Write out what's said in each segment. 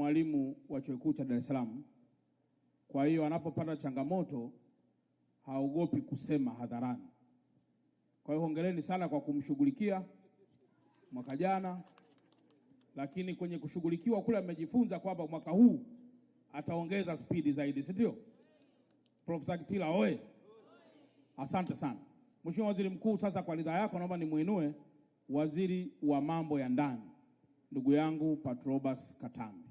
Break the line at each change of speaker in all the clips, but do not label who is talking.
mwalimu wa Chuo Kikuu cha Dar es Salaam. Kwa hiyo anapopata changamoto haogopi kusema hadharani. Kwa hiyo hongereni sana kwa kumshughulikia mwaka jana, lakini kwenye kushughulikiwa kule amejifunza kwamba mwaka huu ataongeza spidi zaidi, si ndio? Profesa Kitila oye! Asante sana. Mheshimiwa Waziri Mkuu, sasa kwa ridhaa yako naomba nimuinue Waziri wa Mambo ya Ndani, ndugu yangu Patrobas Katambi.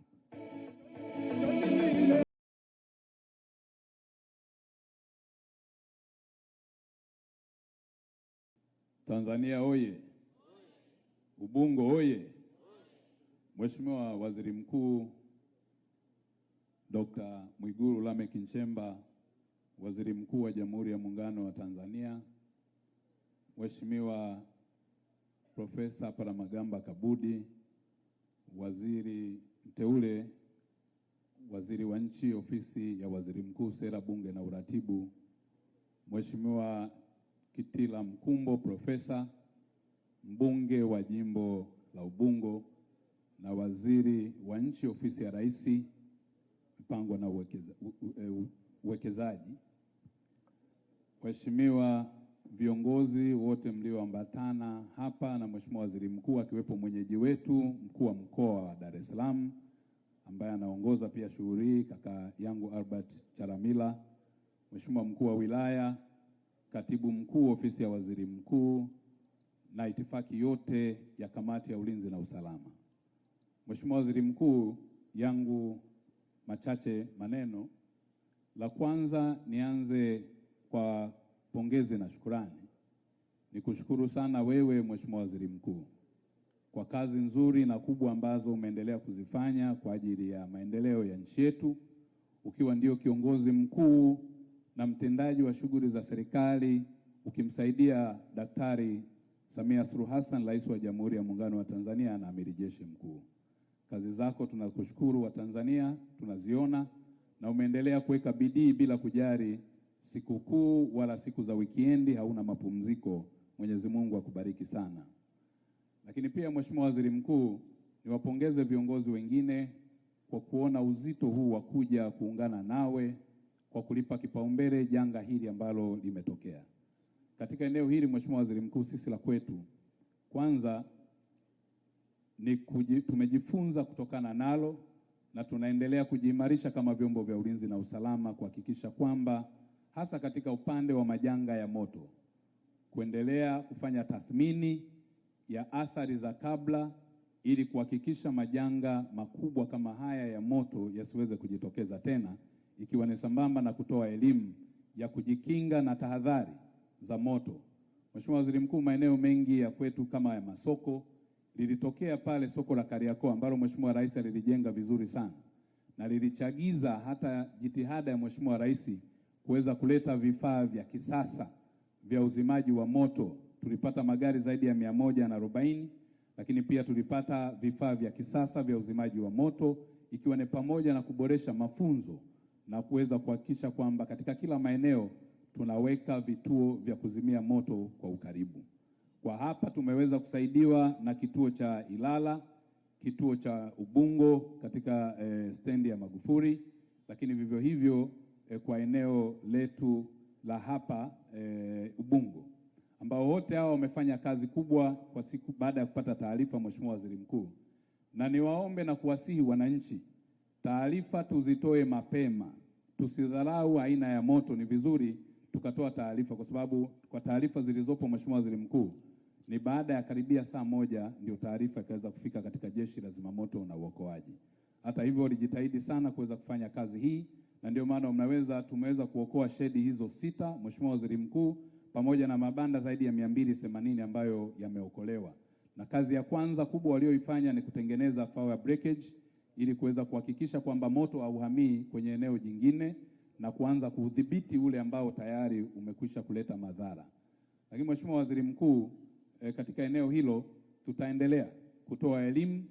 Tanzania oye! Ubungo oye! Mheshimiwa Waziri Mkuu Dr. Mwigulu Lameck Nchemba, Waziri Mkuu wa Jamhuri ya Muungano wa Tanzania, Mheshimiwa Profesa Palamagamba Kabudi, Waziri Mteule, Waziri wa Nchi, Ofisi ya Waziri Mkuu, Sera, Bunge na Uratibu, Mheshimiwa Kitila Mkumbo Profesa, Mbunge wa Jimbo la Ubungo na Waziri wa Nchi, Ofisi ya Rais, Mipango na Uwekezaji, Mheshimiwa viongozi wote mlioambatana hapa na Mheshimiwa Waziri Mkuu, akiwepo mwenyeji wetu mkuu wa mkoa wa Dar es Salaam ambaye anaongoza pia shughuli hii, kaka yangu Albert Charamila, Mheshimiwa mkuu wa wilaya, katibu mkuu ofisi ya waziri mkuu na itifaki yote ya kamati ya ulinzi na usalama. Mheshimiwa Waziri Mkuu, yangu machache maneno. La kwanza, nianze kwa pongezi na shukrani. Nikushukuru sana wewe Mheshimiwa Waziri Mkuu kwa kazi nzuri na kubwa ambazo umeendelea kuzifanya kwa ajili ya maendeleo ya nchi yetu, ukiwa ndio kiongozi mkuu na mtendaji wa shughuli za serikali, ukimsaidia Daktari Samia Suluhu Hassan, Rais wa Jamhuri ya Muungano wa Tanzania na Amiri Jeshi Mkuu. Kazi zako tunakushukuru, wa Tanzania tunaziona, na umeendelea kuweka bidii bila kujali sikukuu wala siku za wikendi, hauna mapumziko. Mwenyezi Mungu akubariki sana. Lakini pia Mheshimiwa Waziri Mkuu, niwapongeze viongozi wengine kwa kuona uzito huu wa kuja kuungana nawe kwa kulipa kipaumbele janga hili ambalo limetokea. Katika eneo hili Mheshimiwa Waziri Mkuu, sisi la kwetu kwanza ni tumejifunza kutokana nalo na tunaendelea kujiimarisha kama vyombo vya ulinzi na usalama kuhakikisha kwamba hasa katika upande wa majanga ya moto kuendelea kufanya tathmini ya athari za kabla ili kuhakikisha majanga makubwa kama haya ya moto yasiweze kujitokeza tena, ikiwa ni sambamba na kutoa elimu ya kujikinga na tahadhari za moto. Mheshimiwa Waziri Mkuu, maeneo mengi ya kwetu kama ya masoko, lilitokea pale soko la Kariakoo ambalo Mheshimiwa Rais alilijenga vizuri sana na lilichagiza hata jitihada ya Mheshimiwa Rais kuweza kuleta vifaa vya kisasa vya uzimaji wa moto. Tulipata magari zaidi ya 140, lakini pia tulipata vifaa vya kisasa vya uzimaji wa moto, ikiwa ni pamoja na kuboresha mafunzo na kuweza kuhakikisha kwamba katika kila maeneo tunaweka vituo vya kuzimia moto kwa ukaribu. Kwa hapa tumeweza kusaidiwa na kituo cha Ilala, kituo cha Ubungo katika stendi ya Magufuli, lakini vivyo hivyo kwa eneo letu la hapa Ubungo, ambao wote hao wamefanya kazi kubwa kwa siku baada ya kupata taarifa, Mheshimiwa Waziri Mkuu. Na niwaombe na kuwasihi wananchi, taarifa tuzitoe mapema, tusidharau aina ya moto. Ni vizuri tukatoa taarifa, kwa sababu kwa taarifa zilizopo Mheshimiwa Waziri Mkuu, ni baada ya karibia saa moja ndio taarifa ikaweza kufika katika Jeshi la Zimamoto na Uokoaji. Hata hivyo walijitahidi sana kuweza kufanya kazi hii, na ndio maana tumeweza kuokoa shedi hizo 6 Mheshimiwa Waziri Mkuu, pamoja na mabanda zaidi ya 280 ambayo yameokolewa. Na kazi ya kwanza kubwa walioifanya ni kutengeneza fire breakage ili kuweza kuhakikisha kwamba moto hauhamii kwenye eneo jingine na kuanza kudhibiti ule ambao tayari umekwisha kuleta madhara. Lakini Mheshimiwa Waziri Mkuu, katika eneo hilo tutaendelea kutoa elimu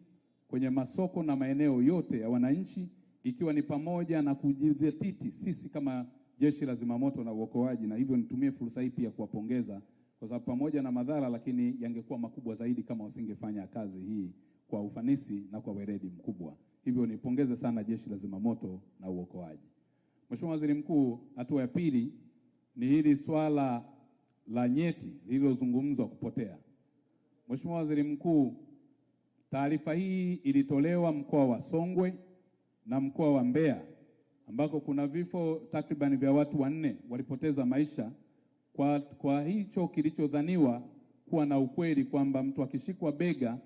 kwenye masoko na maeneo yote ya wananchi, ikiwa ni pamoja na kujidhatiti sisi kama Jeshi la Zimamoto na Uokoaji. Na hivyo nitumie fursa hii pia kuwapongeza, kwa sababu pamoja na madhara lakini yangekuwa makubwa zaidi kama wasingefanya kazi hii kwa ufanisi na kwa weledi mkubwa. Hivyo nipongeze sana Jeshi la Zimamoto na Uokoaji. Mheshimiwa Waziri Mkuu, hatua ya pili ni hili swala la nyeti lililozungumzwa kupotea. Mheshimiwa Waziri Mkuu, taarifa hii ilitolewa mkoa wa Songwe na mkoa wa Mbeya ambako kuna vifo takriban vya watu 4 walipoteza maisha kwa hicho kilichodhaniwa kuwa na ukweli kwamba mtu akishikwa bega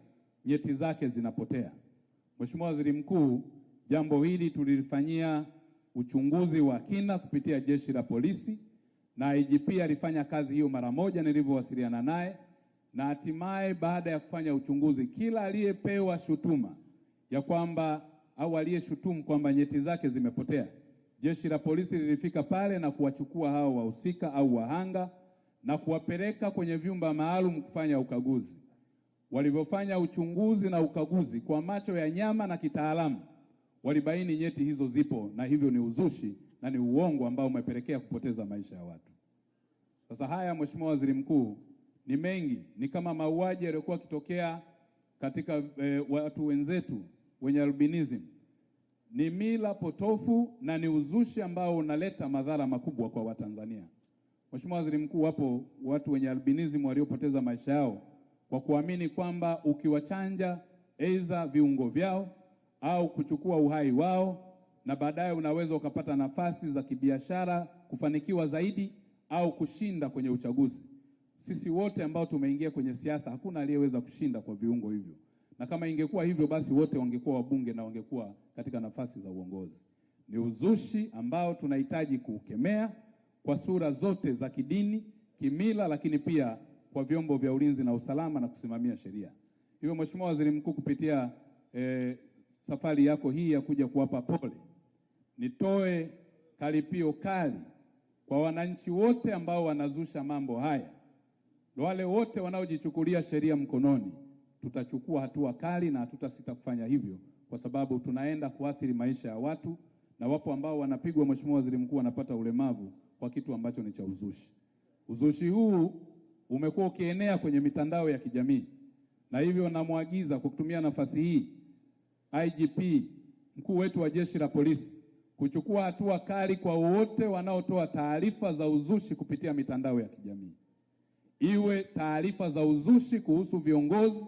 nyeti zake zinapotea. Mheshimiwa Waziri Mkuu, jambo hili tulilifanyia uchunguzi wa kina kupitia Jeshi la Polisi na IGP alifanya kazi hiyo mara moja nilivyowasiliana naye, na hatimaye baada ya kufanya uchunguzi, kila aliyepewa shutuma ya kwamba au aliyeshutumu kwamba nyeti zake zimepotea, Jeshi la Polisi lilifika pale na kuwachukua hao wahusika au wahanga na kuwapeleka kwenye vyumba maalum kufanya ukaguzi. Walivyofanya uchunguzi na ukaguzi kwa macho ya nyama na kitaalamu, walibaini nyeti hizo zipo, na hivyo ni uzushi na ni uongo ambao umepelekea kupoteza maisha ya watu. Sasa haya, Mheshimiwa Waziri Mkuu, ni mengi, ni kama mauaji yaliyokuwa yakitokea katika watu wenzetu wenye albinism. Ni mila potofu na ni uzushi ambao unaleta madhara makubwa kwa Watanzania. Mheshimiwa Waziri Mkuu, wapo watu wenye albinism waliopoteza maisha yao kwa kuamini kwamba ukiwachanja aidha viungo vyao au kuchukua uhai wao, na baadaye unaweza ukapata nafasi za kibiashara, kufanikiwa zaidi au kushinda kwenye uchaguzi. Sisi wote ambao tumeingia kwenye siasa, hakuna aliyeweza kushinda kwa viungo hivyo, na kama ingekuwa hivyo basi wote wangekuwa wabunge na wangekuwa katika nafasi za uongozi. Ni uzushi ambao tunahitaji kuukemea kwa sura zote za kidini, kimila, lakini pia kwa vyombo vya ulinzi na usalama na kusimamia sheria. Hivyo Mheshimiwa Waziri Mkuu, kupitia safari yako hii ya kuja kuwapa pole, nitoe karipio kali kwa wananchi wote ambao wanazusha mambo haya. Wale wote wanaojichukulia sheria mkononi, tutachukua hatua kali na hatutasita kufanya hivyo, kwa sababu tunaenda kuathiri maisha ya watu, na wapo ambao wanapigwa, Mheshimiwa Waziri Mkuu, wanapata ulemavu kwa kitu ambacho ni cha uzushi. Uzushi huu umekuwa ukienea kwenye mitandao ya kijamii, na hivyo namwagiza kwa kutumia nafasi hii IGP, mkuu wetu wa Jeshi la Polisi, kuchukua hatua kali kwa wote wanaotoa taarifa za uzushi kupitia mitandao ya kijamii. Iwe taarifa za uzushi kuhusu viongozi,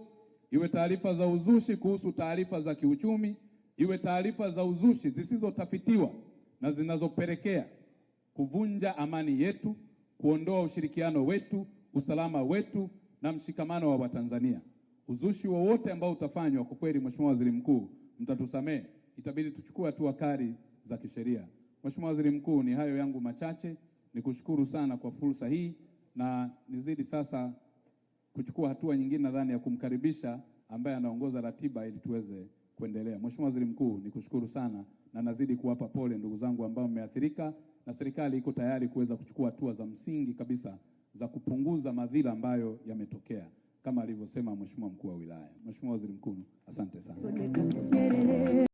iwe taarifa za uzushi kuhusu taarifa za kiuchumi, iwe taarifa za uzushi zisizotafitiwa na zinazopelekea kuvunja amani yetu, kuondoa ushirikiano wetu, usalama wetu na mshikamano wa Watanzania. Uzushi wowote ambao utafanywa, kwa kweli Mheshimiwa Waziri Mkuu, mtatusamehe, itabidi tuchukue hatua kali za kisheria. Mheshimiwa Waziri Mkuu, ni hayo yangu machache. Nikushukuru sana kwa fursa hii, na nizidi sasa kuchukua hatua nyingine nadhani ya kumkaribisha ambaye anaongoza ratiba ili tuweze kuendelea. Mheshimiwa Waziri Mkuu, nikushukuru sana na nazidi kuwapa pole ndugu zangu ambao mmeathirika, na serikali iko tayari kuweza kuchukua hatua za msingi kabisa za kupunguza madhira ambayo yametokea kama alivyosema Mheshimiwa Mkuu wa Wilaya. Mheshimiwa Waziri Mkuu, asante sana.